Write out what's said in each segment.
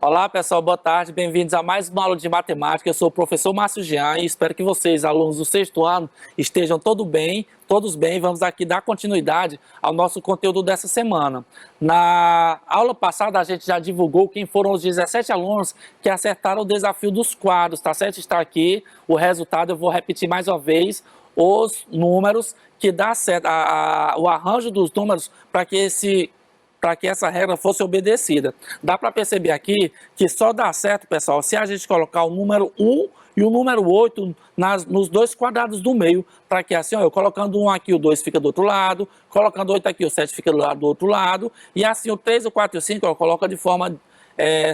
Olá pessoal, boa tarde, bem-vindos a mais uma aula de matemática. Eu sou o professor Márcio Jean e espero que vocês, alunos do sexto ano, estejam todos bem. Vamos aqui dar continuidade ao nosso conteúdo dessa semana. Na aula passada a gente já divulgou quem foram os 17 alunos que acertaram o desafio dos quadros, tá certo? Está aqui o resultado, eu vou repetir mais uma vez os números que dá certo, o arranjo dos números para que essa regra fosse obedecida. Dá para perceber aqui que só dá certo, pessoal, se a gente colocar o número 1 e o número 8 nos dois quadrados do meio, para que assim, ó, eu colocando 1 aqui, o 2 fica do outro lado, colocando 8 aqui, o 7 fica do outro lado, e assim o 3, o 4 e o 5, ó, coloca de forma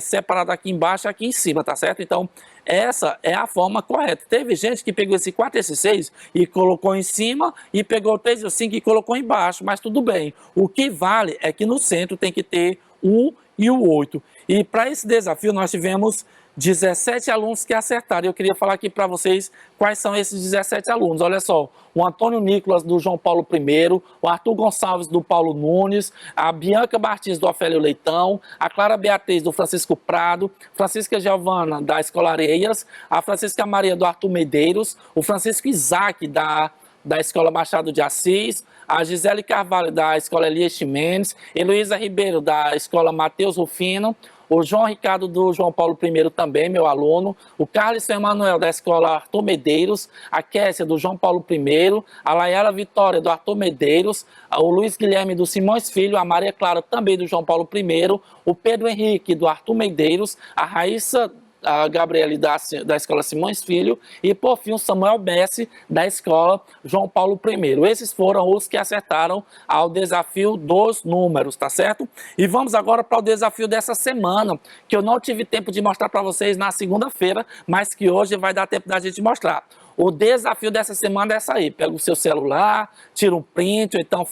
separada aqui embaixo e aqui em cima, tá certo? Então, essa é a forma correta. Teve gente que pegou esse 4 e esse 6 e colocou em cima, e pegou o 3 e o 5 e colocou embaixo, mas tudo bem. O que vale é que no centro tem que ter 1 e o 8. E para esse desafio nós tivemos 17 alunos que acertaram. Eu queria falar aqui para vocês quais são esses 17 alunos. Olha só, o Antônio Nicolas do João Paulo I, o Arthur Gonçalves do Paulo Nunes, a Bianca Martins do Ofélio Leitão, a Clara Beatriz do Francisco Prado, Francisca Giovana da Escola Areias, a Francisca Maria do Arthur Medeiros, o Francisco Isaac da Escola Machado de Assis, a Gisele Carvalho da Escola Elias Ximenes, Heloísa Ribeiro da Escola Mateus Rufino, o João Ricardo do João Paulo I também, meu aluno, o Carlos Emanuel da Escola Arthur Medeiros, a Kessia do João Paulo I, a Layara Vitória do Arthur Medeiros, o Luiz Guilherme do Simões Filho, a Maria Clara também do João Paulo I, o Pedro Henrique do Arthur Medeiros, a Raíssa a Gabriele da Escola Simões Filho e, por fim, o Samuel Bessi da Escola João Paulo I. Esses foram os que acertaram ao desafio dos números, tá certo? E vamos agora para o desafio dessa semana, que eu não tive tempo de mostrar para vocês na segunda-feira, mas que hoje vai dar tempo da gente mostrar. O desafio dessa semana é essa aí, pega o seu celular, tira um print, ou então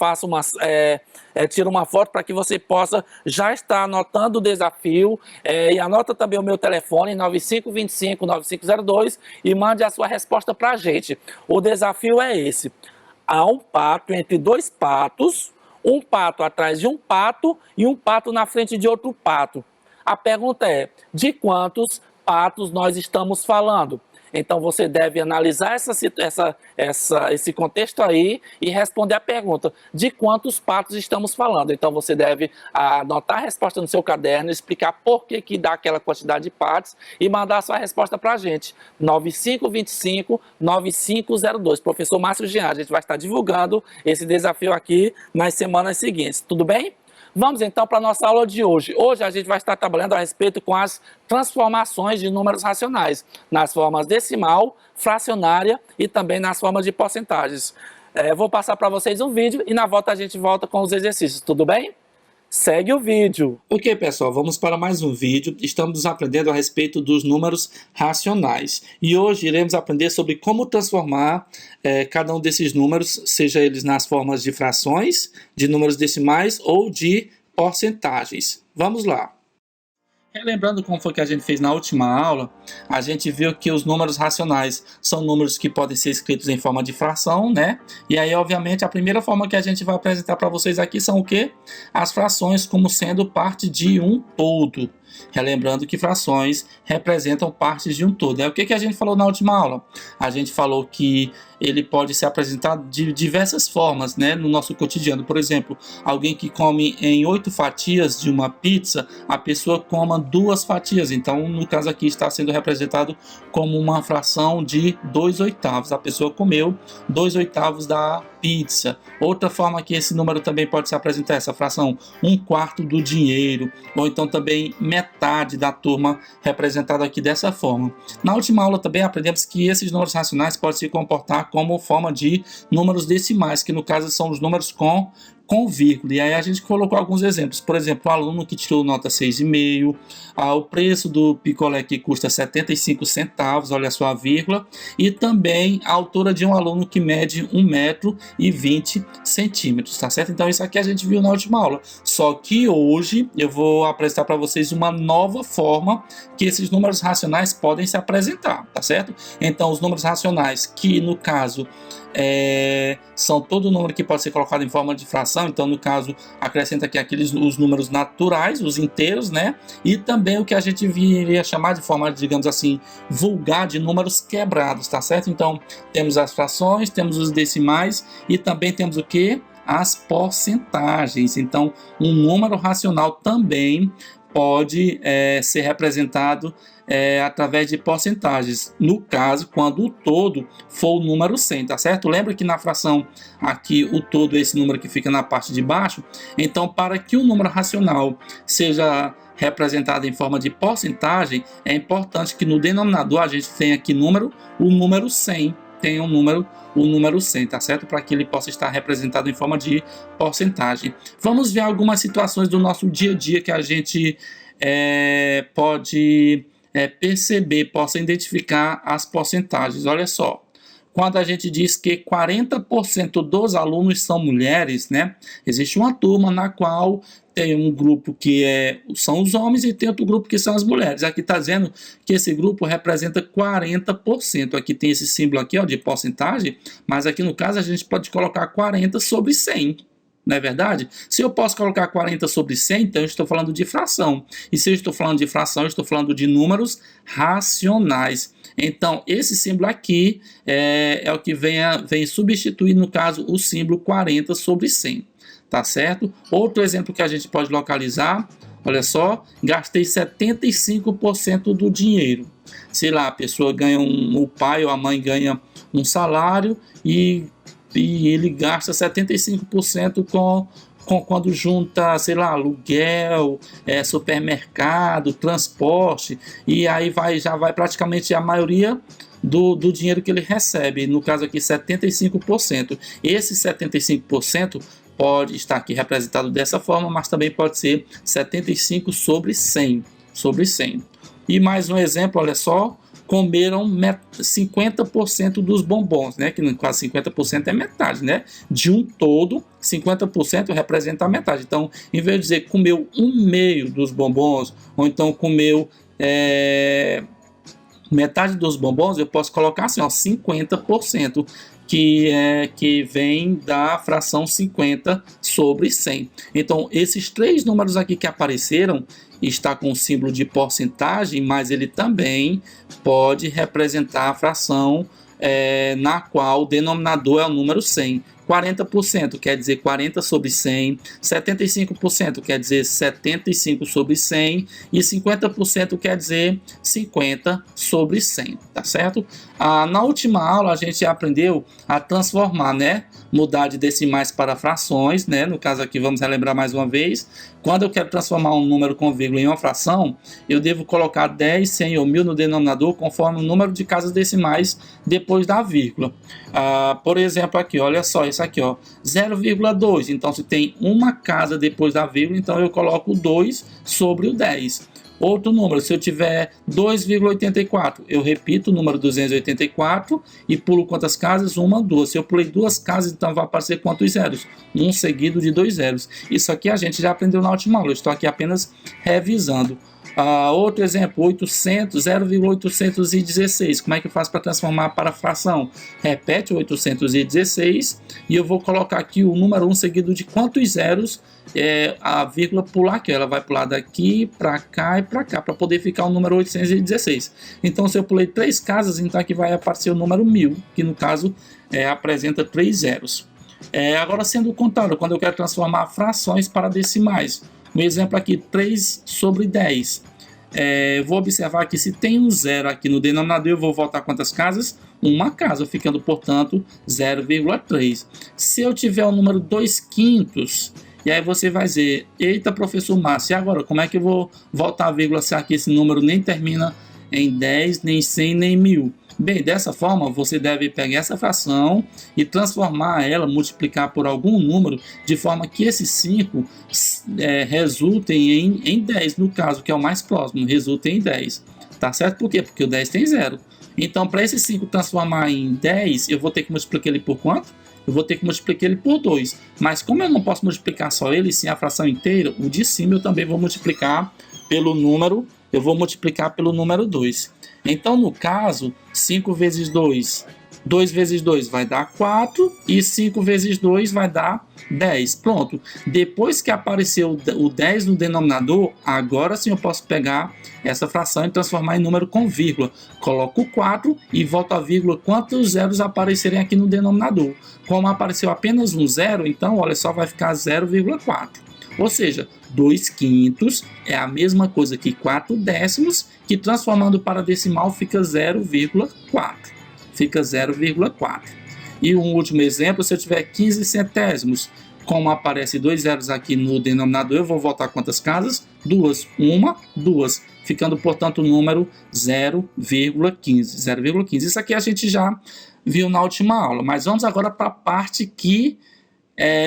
tira uma foto para que você possa já estar anotando o desafio, e anota também o meu telefone, 9525-9502, e mande a sua resposta para a gente. O desafio é esse: há um pato entre dois patos, um pato atrás de um pato e um pato na frente de outro pato. A pergunta é, de quantos patos nós estamos falando? Então você deve analisar esse contexto aí e responder a pergunta: de quantos patos estamos falando? Então você deve anotar a resposta no seu caderno, explicar por que dá aquela quantidade de patos e mandar a sua resposta para a gente. 9525-9502. Professor Márcio Jean, a gente vai estar divulgando esse desafio aqui nas semanas seguintes. Tudo bem? Vamos então para a nossa aula de hoje. Hoje a gente vai estar trabalhando a respeito com as transformações de números racionais, nas formas decimal, fracionária e também nas formas de porcentagens. Vou passar para vocês um vídeo e na volta a gente volta com os exercícios, tudo bem? Segue o vídeo. Ok, pessoal, vamos para mais um vídeo. Estamos aprendendo a respeito dos números racionais. E hoje iremos aprender sobre como transformar cada um desses números, seja eles nas formas de frações, de números decimais ou de porcentagens. Vamos lá. Relembrando como foi que a gente fez na última aula, a gente viu que os números racionais são números que podem ser escritos em forma de fração, né? E aí, obviamente, a primeira forma que a gente vai apresentar para vocês aqui são o quê? As frações como sendo parte de um todo. Relembrando que frações representam partes de um todo. O que a gente falou na última aula? A gente falou que ele pode ser apresentado de diversas formas, né, no nosso cotidiano. Por exemplo, alguém que come em 8 fatias de uma pizza, a pessoa coma 2 fatias. Então, no caso aqui, está sendo representado como uma fração de 2/8. A pessoa comeu 2/8 da pizza. Outra forma que esse número também pode se apresentar, essa fração 1/4 do dinheiro, ou então também metade da turma, representada aqui dessa forma. Na última aula também aprendemos que esses números racionais podem se comportar como forma de números decimais, que no caso são os números com vírgula. E aí a gente colocou alguns exemplos. Por exemplo, o aluno que tirou nota 6,5, o preço do picolé que custa 75 centavos, olha só a vírgula, e também a altura de um aluno que mede 1,20 m, tá certo? Então isso aqui a gente viu na última aula. Só que hoje eu vou apresentar para vocês uma nova forma que esses números racionais podem se apresentar, tá certo? Então os números racionais que no caso são todo número que pode ser colocado em forma de fração. Então, no caso, acrescenta aqui os números naturais, os inteiros, né? E também o que a gente viria chamar de forma, digamos assim, vulgar, de números quebrados, tá certo? Então, temos as frações, temos os decimais e também temos o que? As porcentagens. Então, um número racional também pode ser representado através de porcentagens, no caso, quando o todo for o número 100, tá certo? Lembra que na fração aqui, o todo é esse número que fica na parte de baixo. Então, para que o número racional seja representado em forma de porcentagem, é importante que no denominador a gente tenha aqui o número 100, tenha o número 100, tá certo? Para que ele possa estar representado em forma de porcentagem. Vamos ver algumas situações do nosso dia a dia que a gente pode perceber, possa identificar as porcentagens. Olha só, quando a gente diz que 40% dos alunos são mulheres, né? Existe uma turma na qual tem um grupo que são os homens e tem outro grupo que são as mulheres. Aqui está dizendo que esse grupo representa 40%. Aqui tem esse símbolo aqui, ó, de porcentagem, mas aqui no caso a gente pode colocar 40 sobre 100. Não é verdade? Se eu posso colocar 40 sobre 100, então eu estou falando de fração. E se eu estou falando de fração, eu estou falando de números racionais. Então, esse símbolo aqui é o que vem substituir, no caso, o símbolo 40 sobre 100. Tá certo? Outro exemplo que a gente pode localizar, olha só, gastei 75% do dinheiro. Sei lá, a pessoa ganha o pai ou a mãe ganha um salário e ele gasta 75% com quando junta, sei lá, aluguel, supermercado, transporte, e aí já vai praticamente a maioria do dinheiro que ele recebe, no caso aqui 75%. Esse 75% pode estar aqui representado dessa forma, mas também pode ser 75 sobre 100. E mais um exemplo, olha só, comeram 50% dos bombons, né? Que no caso 50% é metade, né? De um todo, 50% representa a metade. Então, em vez de dizer comeu um meio dos bombons, ou então comeu metade dos bombons, eu posso colocar assim, ó, 50%. Que vem da fração 50 sobre 100. Então, esses três números aqui que apareceram, está com o símbolo de porcentagem, mas ele também pode representar a fração na qual o denominador é o número 100. 40% quer dizer 40 sobre 100, 75% quer dizer 75 sobre 100 e 50% quer dizer 50 sobre 100, tá certo? Na última aula a gente aprendeu a transformar, né? Mudar de decimais para frações, né? No caso aqui vamos relembrar mais uma vez. Quando eu quero transformar um número com vírgula em uma fração, eu devo colocar 10, 100 ou 1000 no denominador conforme o número de casas decimais depois da vírgula. Por exemplo aqui, olha só, isso aqui, ó, 0,2. Então se tem uma casa depois da vírgula, então eu coloco 2 sobre o 10. Outro número, se eu tiver 2,84, eu repito o número 284 e pulo quantas casas? Uma, duas. Se eu pulei duas casas, então vai aparecer quantos zeros? Um seguido de 2 zeros. Isso aqui a gente já aprendeu na última aula, eu estou aqui apenas revisando. Outro exemplo, 800, 0,816. Como é que eu faço para transformar para fração? Repete 816 e eu vou colocar aqui o número 1 seguido de quantos zeros a vírgula pular aqui. Ela vai pular daqui para cá e para cá para poder ficar o número 816. Então, se eu pulei 3 casas, então aqui vai aparecer o número 1000, que no caso apresenta 3 zeros. Agora, sendo o contrário, quando eu quero transformar frações para decimais. Um exemplo aqui, 3 sobre 10. Vou observar que se tem um zero aqui no denominador, eu vou voltar quantas casas? Uma casa, ficando, portanto, 0,3. Se eu tiver o número 2/5, e aí você vai dizer, eita, professor Márcio, e agora, como é que eu vou voltar a vírgula se aqui esse número nem termina em 10, nem 100, nem 1000? Bem, dessa forma, você deve pegar essa fração e transformar ela, multiplicar por algum número, de forma que esses 5 resultem em 10, no caso, que é o mais próximo, resultem em 10. Tá certo? Por quê? Porque o 10 tem 0. Então, para esse 5 transformar em 10, eu vou ter que multiplicar ele por quanto? Eu vou ter que multiplicar ele por 2. Mas como eu não posso multiplicar só ele, sim a fração inteira, o de cima eu também vou multiplicar pelo número, eu vou multiplicar pelo número 2. Então, no caso, 5 vezes 2 2 vezes 2 vai dar 4 e 5 vezes 2 vai dar 10. Pronto. Depois que apareceu o 10 no denominador, agora sim eu posso pegar essa fração e transformar em número com vírgula. Coloco 4 e volto a vírgula quantos zeros aparecerem aqui no denominador. Como apareceu apenas um zero, então olha só, vai ficar 0,4. Ou seja, 2 quintos é a mesma coisa que 4 décimos, que transformando para decimal fica 0,4. Fica 0,4. E um último exemplo, se eu tiver 15 centésimos, como aparece 2 zeros aqui no denominador, eu vou voltar quantas casas? 2. 1, 2. Ficando, portanto, o número 0,15. 0,15. Isso aqui a gente já viu na última aula, mas vamos agora para a parte que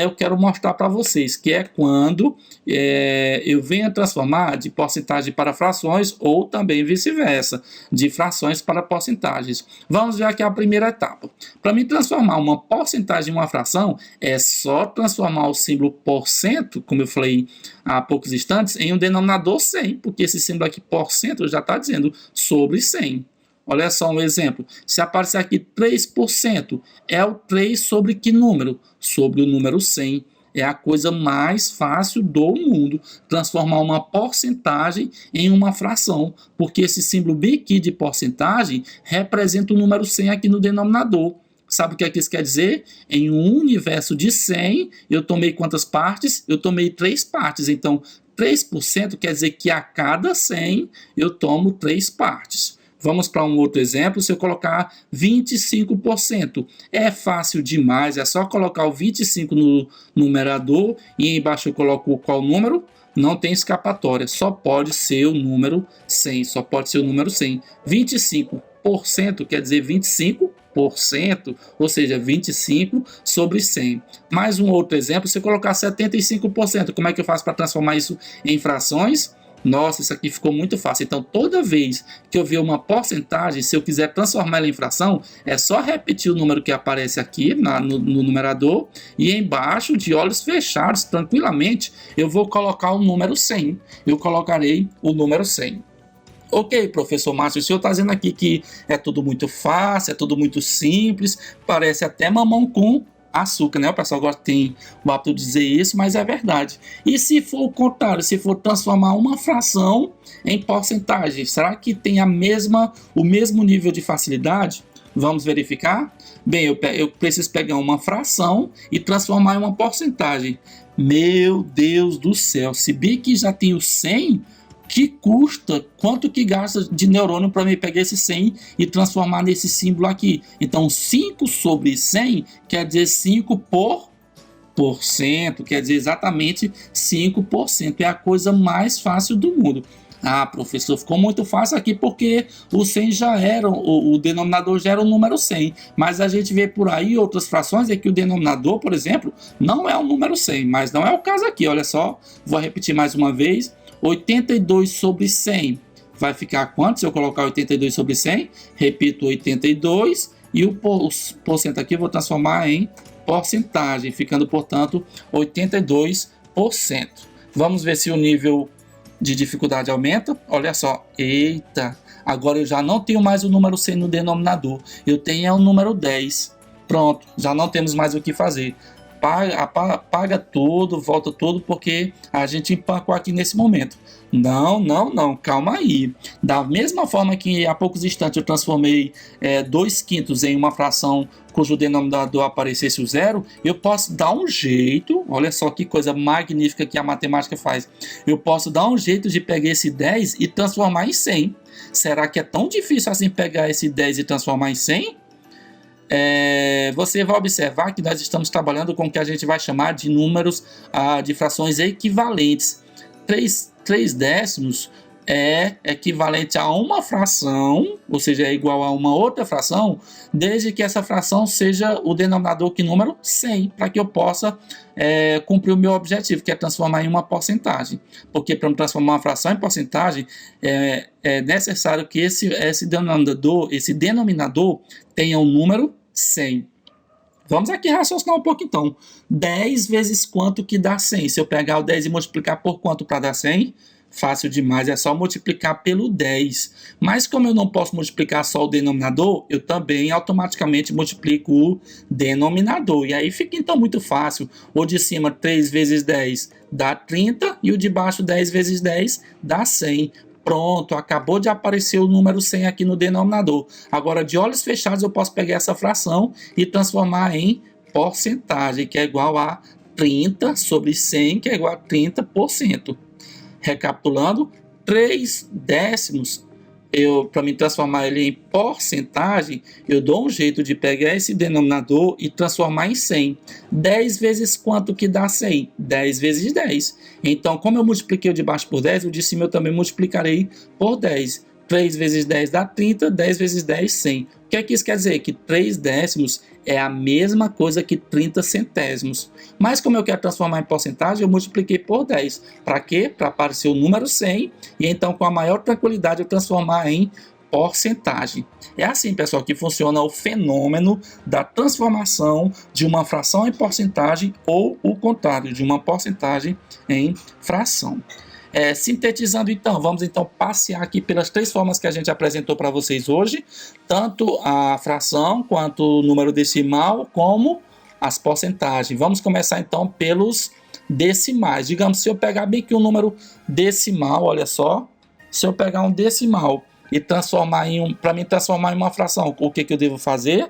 eu quero mostrar para vocês, que é quando eu venho transformar de porcentagem para frações ou também vice-versa, de frações para porcentagens. Vamos ver aqui a primeira etapa. Para mim transformar uma porcentagem em uma fração, é só transformar o símbolo porcento, como eu falei há poucos instantes, em um denominador 100, porque esse símbolo aqui, porcento, já está dizendo sobre 100. Olha só um exemplo. Se aparecer aqui 3%, é o 3 sobre que número? Sobre o número 100. É a coisa mais fácil do mundo, transformar uma porcentagem em uma fração, porque esse símbolo bem aqui de porcentagem representa o número 100 aqui no denominador. Sabe o que é que isso quer dizer? Em um universo de 100, eu tomei quantas partes? Eu tomei 3 partes. Então, 3% quer dizer que a cada 100 eu tomo 3 partes. Vamos para um outro exemplo, se eu colocar 25%. É fácil demais, é só colocar o 25 no numerador e embaixo eu coloco qual número? Não tem escapatória, só pode ser o número 100, só pode ser o número 100. 25% quer dizer 25%, ou seja, 25 sobre 100. Mais um outro exemplo, se eu colocar 75%, como é que eu faço para transformar isso em frações? Nossa, isso aqui ficou muito fácil. Então, toda vez que eu ver uma porcentagem, se eu quiser transformar ela em fração, é só repetir o número que aparece aqui no numerador e embaixo, de olhos fechados, tranquilamente, eu vou colocar o número 100. Eu colocarei o número 100. Ok, professor Márcio, o senhor está dizendo aqui que é tudo muito fácil, é tudo muito simples, parece até mamão com açúcar, né? O pessoal agora tem o hábito de dizer isso, mas é verdade. E se for o contrário, se for transformar uma fração em porcentagem, será que tem o mesmo nível de facilidade? Vamos verificar? Bem, eu preciso pegar uma fração e transformar em uma porcentagem. Meu Deus do céu, se bem que já tem o 100, que custa, quanto que gasta de neurônio para me pegar esse 100 e transformar nesse símbolo aqui? Então, 5 sobre 100 quer dizer 5 por cento, quer dizer exatamente 5%. É a coisa mais fácil do mundo. Ah, professor, ficou muito fácil aqui porque o 100 já era, o denominador já era o número 100. Mas a gente vê por aí outras frações em que o denominador, por exemplo, não é o número 100. Mas não é o caso aqui, olha só. Vou repetir mais uma vez. 82 sobre 100 vai ficar quanto? Se eu colocar 82 sobre 100, repito 82 e o porcento aqui eu vou transformar em porcentagem, ficando, portanto, 82%. Vamos ver se o nível de dificuldade aumenta. Olha só, eita, agora eu já não tenho mais o número 100 no denominador, eu tenho o número 10. Pronto, já não temos mais o que fazer. Paga tudo, volta tudo, porque a gente empancou aqui nesse momento. Não, calma aí. Da mesma forma que há poucos instantes eu transformei 2 quintos em uma fração cujo denominador aparecesse o zero, eu posso dar um jeito, olha só que coisa magnífica que a matemática faz, eu posso dar um jeito de pegar esse 10 e transformar em 100. Será que é tão difícil assim pegar esse 10 e transformar em 100? Você vai observar que nós estamos trabalhando com o que a gente vai chamar de números de frações equivalentes. 3 décimos é equivalente a uma fração, ou seja, é igual a uma outra fração, desde que essa fração seja o denominador que número 100, para que eu possa cumprir o meu objetivo, que é transformar em uma porcentagem. Porque para transformar uma fração em porcentagem, é necessário que esse denominador tenha o número 100. Vamos aqui raciocinar um pouco então. 10 vezes quanto que dá 100? Se eu pegar o 10 e multiplicar por quanto para dar 100? Fácil demais, é só multiplicar pelo 10. Mas como eu não posso multiplicar só o denominador, eu também automaticamente multiplico o denominador. E aí fica então muito fácil. O de cima 3 vezes 10 dá 30 e o de baixo 10 vezes 10 dá 100. Pronto, acabou de aparecer o número 100 aqui no denominador. Agora, de olhos fechados, eu posso pegar essa fração e transformar em porcentagem, que é igual a 30 sobre 100, que é igual a 30%. Recapitulando, 3 décimos, para me transformar ele em porcentagem, eu dou um jeito de pegar esse denominador e transformar em 100. 10 vezes quanto que dá 100? 10 vezes 10. Então, como eu multipliquei o de baixo por 10, o de cima eu também multiplicarei por 10. 3 vezes 10 dá 30, 10 vezes 10, 100. O que é que isso quer dizer? Que 3 décimos é a mesma coisa que 30 centésimos. Mas como eu quero transformar em porcentagem, eu multipliquei por 10. Para quê? Para aparecer o número 100 e então com a maior tranquilidade eu transformar em porcentagem. É assim, pessoal, que funciona o fenômeno da transformação de uma fração em porcentagem ou o contrário, de uma porcentagem em fração. Sintetizando então, vamos então passear aqui pelas 3 formas que a gente apresentou para vocês hoje, tanto a fração quanto o número decimal, como as porcentagens. Vamos começar então pelos decimais. Digamos, se eu pegar bem aqui um número decimal, olha só, se eu pegar um decimal e transformar para mim transformar em uma fração, o que eu devo fazer?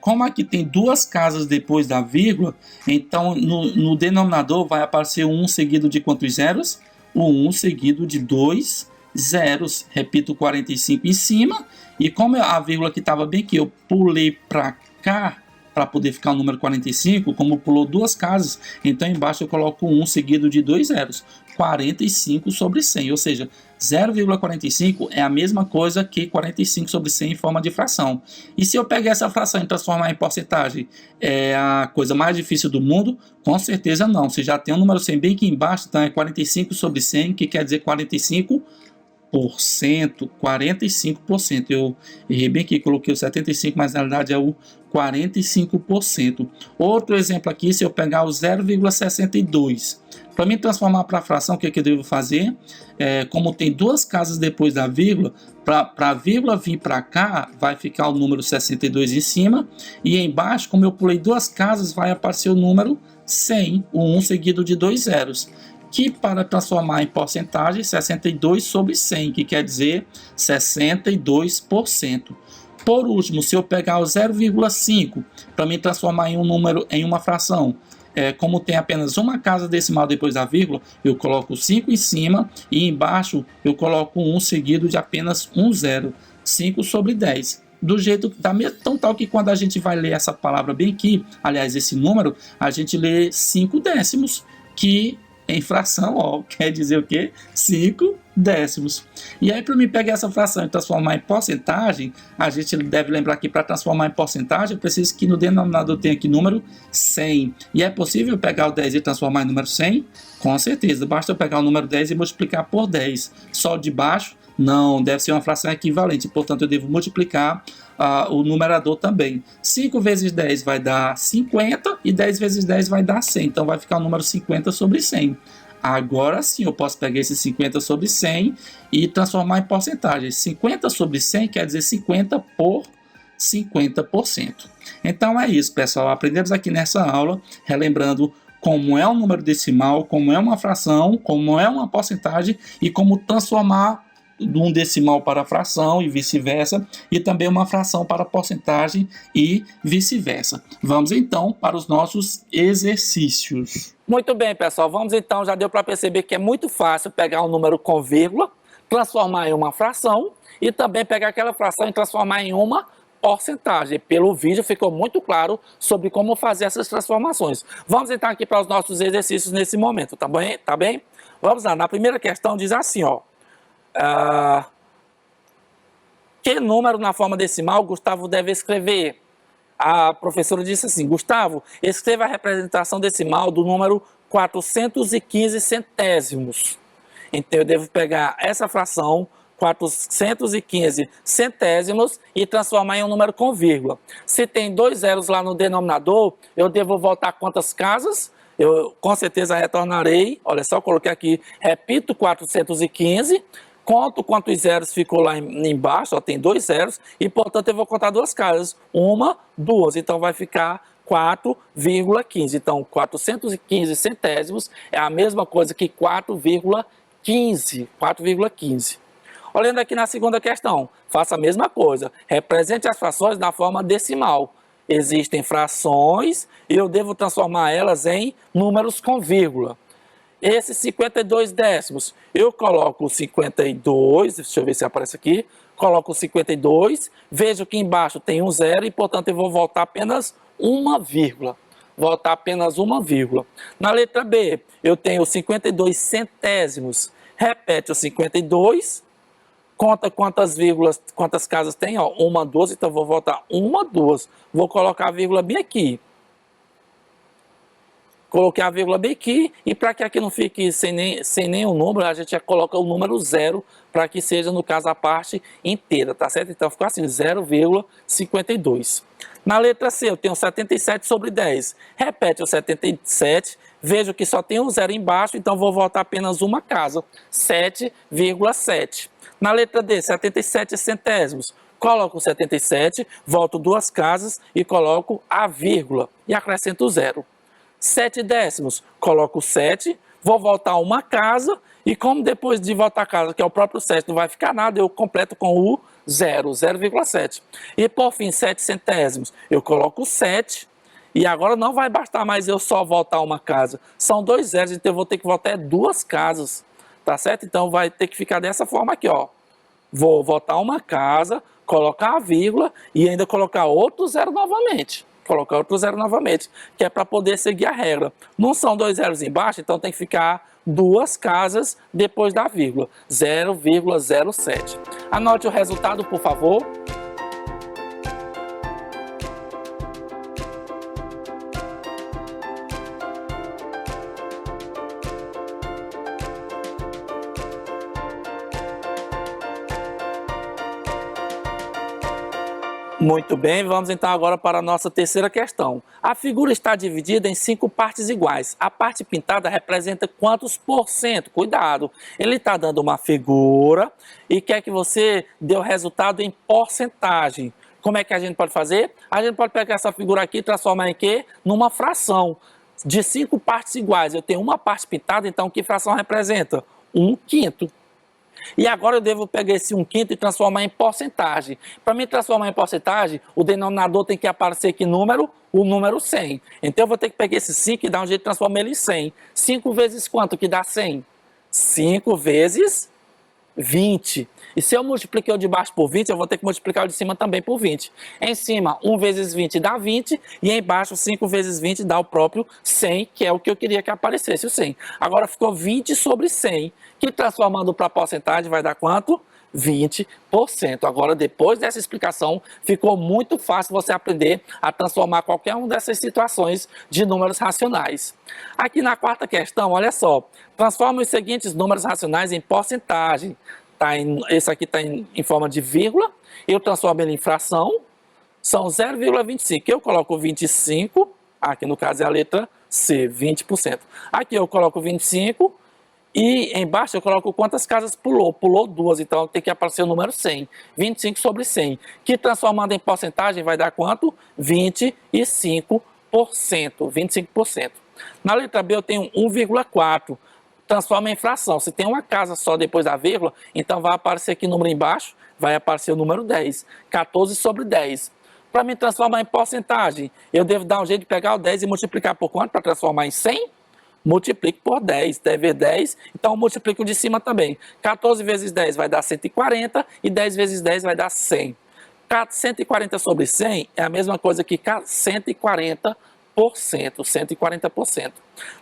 Como aqui tem 2 casas depois da vírgula, então no denominador vai aparecer o 1 seguido de quantos zeros? O 1 seguido de 2 zeros. Repito, 45 em cima. E como a vírgula que estava bem aqui, eu pulei para cá para poder ficar o número 45, como pulou 2 casas, então embaixo eu coloco 1 seguido de 2 zeros. 45 sobre 100, ou seja, 0,45 é a mesma coisa que 45 sobre 100 em forma de fração. E se eu pegar essa fração e transformar em porcentagem, é a coisa mais difícil do mundo? Com certeza não. Você já tem um número 100 bem aqui embaixo, então é 45 sobre 100, que quer dizer 45%, 45%. Eu errei bem aqui, coloquei o 75%, mas na realidade é o 45%. Outro exemplo aqui, se eu pegar o 0,62, para mim transformar para a fração, o que eu devo fazer? Como tem 2 casas depois da vírgula, para a vírgula vir para cá, vai ficar o número 62 em cima, e embaixo, como eu pulei 2 casas, vai aparecer o número 100, o 1 seguido de 2 zeros. Que para transformar em porcentagem, 62 sobre 100, que quer dizer 62%. Por último, se eu pegar o 0,5 para me transformar em um número, em uma fração, como tem apenas uma casa decimal depois da vírgula, eu coloco 5 em cima e embaixo eu coloco 1 seguido de apenas um zero, 5 sobre 10. Do jeito da mesma, tão tal que quando a gente vai ler essa palavra bem aqui, aliás, esse número, a gente lê 5 décimos, que em fração, ó, quer dizer o quê? 5 décimos. E aí, para mim pegar essa fração e transformar em porcentagem, a gente deve lembrar que para transformar em porcentagem, eu preciso que no denominador tenha aqui número 100. E é possível pegar o 10 e transformar em número 100? Com certeza. Basta eu pegar o número 10 e multiplicar por 10. Só o de baixo? Não, deve ser uma fração equivalente. Portanto, eu devo multiplicar o numerador também. 5 vezes 10 vai dar 50 e 10 vezes 10 vai dar 100. Então, vai ficar o número 50 sobre 100. Agora sim, eu posso pegar esse 50 sobre 100 e transformar em porcentagem. 50 sobre 100 quer dizer 50 por 50%. Então, é isso, pessoal. Aprendemos aqui nessa aula, relembrando como é um número decimal, como é uma fração, como é uma porcentagem e como transformar de um decimal para fração e vice-versa, e também uma fração para porcentagem e vice-versa. Vamos então para os nossos exercícios. Muito bem, pessoal, vamos então, já deu para perceber que é muito fácil pegar um número com vírgula, transformar em uma fração e também pegar aquela fração e transformar em uma porcentagem. Pelo vídeo ficou muito claro sobre como fazer essas transformações. Vamos então aqui para os nossos exercícios nesse momento, tá bem? Tá bem? Vamos lá, na primeira questão diz assim, ó. Que número na forma decimal Gustavo deve escrever? A professora disse assim: Gustavo, escreva a representação decimal do número 415 centésimos. Então eu devo pegar essa fração, 415 centésimos, e transformar em um número com vírgula. Se tem 2 zeros lá no denominador, eu devo voltar quantas casas? eu com certeza retornarei, olha só, coloquei aqui, repito 415, conto quantos zeros ficou lá embaixo, ó, tem 2 zeros, e portanto eu vou contar 2 casas, 1, 2, então vai ficar 4,15. Então 415 centésimos é a mesma coisa que 4,15. 4,15. Olhando aqui na segunda questão, faça a mesma coisa, represente as frações na forma decimal. Existem frações e eu devo transformar elas em números com vírgula. Esse 52 décimos, eu coloco o 52, deixa eu ver se aparece aqui, coloco o 52, vejo que embaixo tem um zero e, portanto, eu vou voltar apenas uma vírgula. Voltar apenas uma vírgula. Na letra B, eu tenho 52 centésimos, repete o 52, conta quantas vírgulas, quantas casas tem, ó, 1, 2, então vou voltar 1, 2, vou colocar a vírgula bem aqui. Coloquei a vírgula bem aqui, e para que aqui não fique sem nenhum número, a gente já coloca o número 0, para que seja, no caso, a parte inteira, tá certo? Então ficou assim, 0,52. Na letra C, eu tenho 77 sobre 10. Repete o 77, vejo que só tem um zero embaixo, então vou voltar apenas uma casa, 7,7. Na letra D, 77 centésimos. Coloco 77, volto 2 casas e coloco a vírgula e acrescento o zero. 7 décimos, coloco 7, vou voltar uma casa e como depois de voltar a casa, que é o próprio 7, não vai ficar nada, eu completo com o 0, 0,7. E por fim, 7 centésimos, eu coloco 7 e agora não vai bastar mais eu só voltar uma casa. São 2 zeros, então eu vou ter que voltar 2 casas, tá certo? Então vai ter que ficar dessa forma aqui, ó. Vou voltar uma casa, colocar a vírgula e ainda colocar outro zero novamente. Colocar outro zero novamente, que é para poder seguir a regra. Não são 2 zeros embaixo, então tem que ficar 2 casas depois da vírgula, 0,07. Anote o resultado, por favor. Muito bem, vamos então agora para a nossa terceira questão. A figura está dividida em 5 partes iguais. A parte pintada representa quantos por cento? Cuidado, ele está dando uma figura e quer que você dê o resultado em porcentagem. Como é que a gente pode fazer? A gente pode pegar essa figura aqui e transformar em quê? Numa fração de 5 partes iguais. Eu tenho uma parte pintada, então que fração representa? 1/5. E agora eu devo pegar esse 1/5 e transformar em porcentagem. Para me transformar em porcentagem, o denominador tem que aparecer que número? O número 100. Então eu vou ter que pegar esse 5 e dar um jeito de transformar ele em 100. 5 vezes quanto que dá 100? 5 vezes 20. E se eu multipliquei o de baixo por 20, eu vou ter que multiplicar o de cima também por 20. Em cima, 1 vezes 20 dá 20, e embaixo, 5 vezes 20 dá o próprio 100, que é o que eu queria que aparecesse, o 100. Agora ficou 20 sobre 100, que transformando para porcentagem vai dar quanto? 20%. Agora, depois dessa explicação, ficou muito fácil você aprender a transformar qualquer uma dessas situações de números racionais. Aqui na quarta questão, olha só, transforma os seguintes números racionais em porcentagem. Esse aqui está em forma de vírgula, eu transformo ele em fração, são 0,25. Eu coloco 25, aqui no caso é a letra C, 20%. Aqui eu coloco 25, e embaixo eu coloco quantas casas pulou. Pulou 2, então tem que aparecer o número 100. 25 sobre 100, que transformando em porcentagem vai dar quanto? 25%. 25%. Na letra B eu tenho 1,4. Transforma em fração. Se tem uma casa só depois da vírgula, então vai aparecer aqui o número embaixo, vai aparecer o número 10. 14 sobre 10. Para me transformar em porcentagem, eu devo dar um jeito de pegar o 10 e multiplicar por quanto para transformar em 100? Multiplico por 10, 10 vezes 10, então multiplico de cima também. 14 vezes 10 vai dar 140 e 10 vezes 10 vai dar 100. 140 sobre 100 é a mesma coisa que 140%. 140%.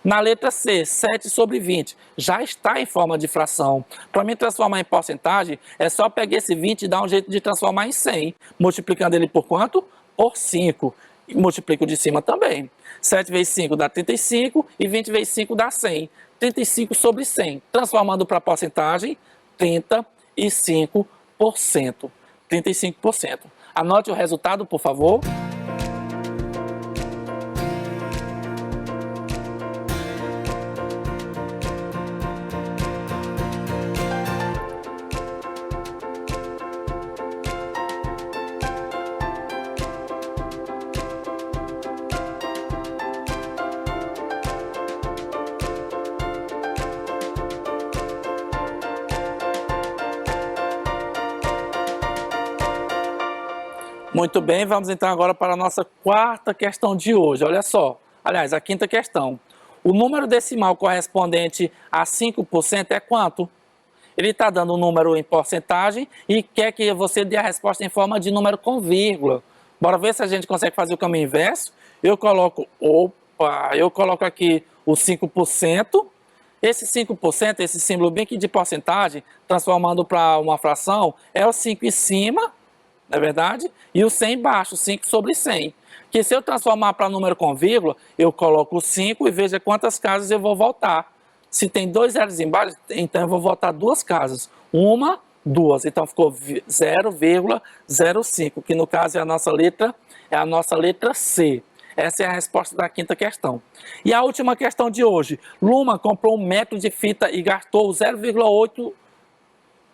Na letra C, 7 sobre 20, já está em forma de fração. Para me transformar em porcentagem, é só pegar esse 20 e dar um jeito de transformar em 100. Multiplicando ele por quanto? Por 5. E multiplico de cima também. 7 vezes 5 dá 35 e 20 vezes 5 dá 100. 35 sobre 100. Transformando para porcentagem, 35%. 35%. Anote o resultado, por favor. Muito bem, vamos então agora para a nossa quarta questão de hoje. Olha só, aliás, a quinta questão. O número decimal correspondente a 5% é quanto? Ele está dando um número em porcentagem e quer que você dê a resposta em forma de número com vírgula. Bora ver se a gente consegue fazer o caminho inverso. Eu coloco aqui o 5%. Esse 5%, esse símbolo bem aqui de porcentagem, transformando para uma fração, é o 5 em cima, não é verdade? E o 100 embaixo, 5 sobre 100. Que se eu transformar para número com vírgula, eu coloco o 5 e veja quantas casas eu vou voltar. Se tem 2 zeros embaixo, então eu vou voltar 2 casas. 1, 2. Então ficou 0,05, que no caso é a nossa letra C. Essa é a resposta da quinta questão. E a última questão de hoje. Luma comprou 1 metro de fita e gastou 0,8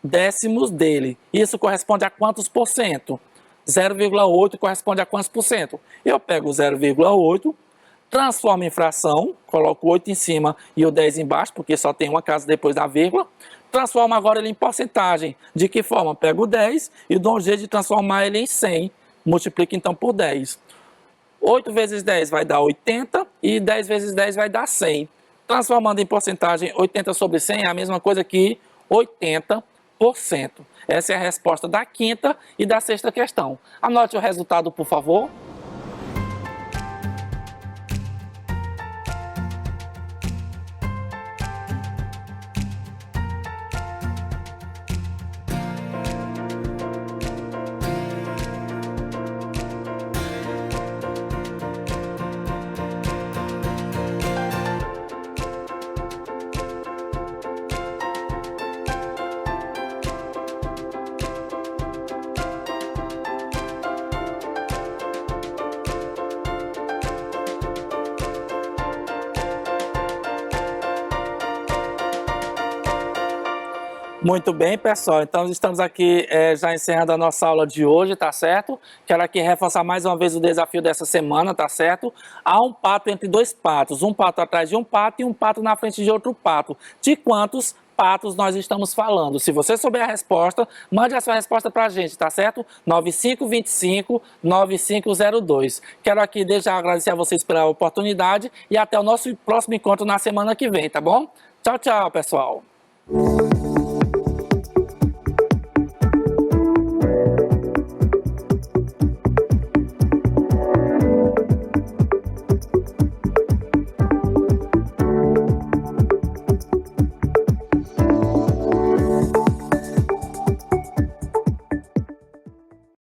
décimos dele. Isso corresponde a quantos por cento? 0,8 corresponde a quantos por cento? Eu pego o 0,8, transformo em fração, coloco 8 em cima e o 10 embaixo, porque só tem uma casa depois da vírgula. Transformo agora ele em porcentagem. De que forma? Pego o 10 e dou um jeito de transformar ele em 100. Multiplico então por 10. 8 vezes 10 vai dar 80 e 10 vezes 10 vai dar 100. Transformando em porcentagem, 80 sobre 100 é a mesma coisa que 80%. Essa é a resposta da quinta e da sexta questão. Anote o resultado, por favor. Muito bem, pessoal. Então, estamos aqui já encerrando a nossa aula de hoje, tá certo? Quero aqui reforçar mais uma vez o desafio dessa semana, tá certo? Há um pato entre 2 patos, um pato atrás de um pato e um pato na frente de outro pato. De quantos patos nós estamos falando? Se você souber a resposta, mande a sua resposta pra gente, tá certo? 9525-9502. Quero aqui desde já agradecer a vocês pela oportunidade e até o nosso próximo encontro na semana que vem, tá bom? Tchau, tchau, pessoal.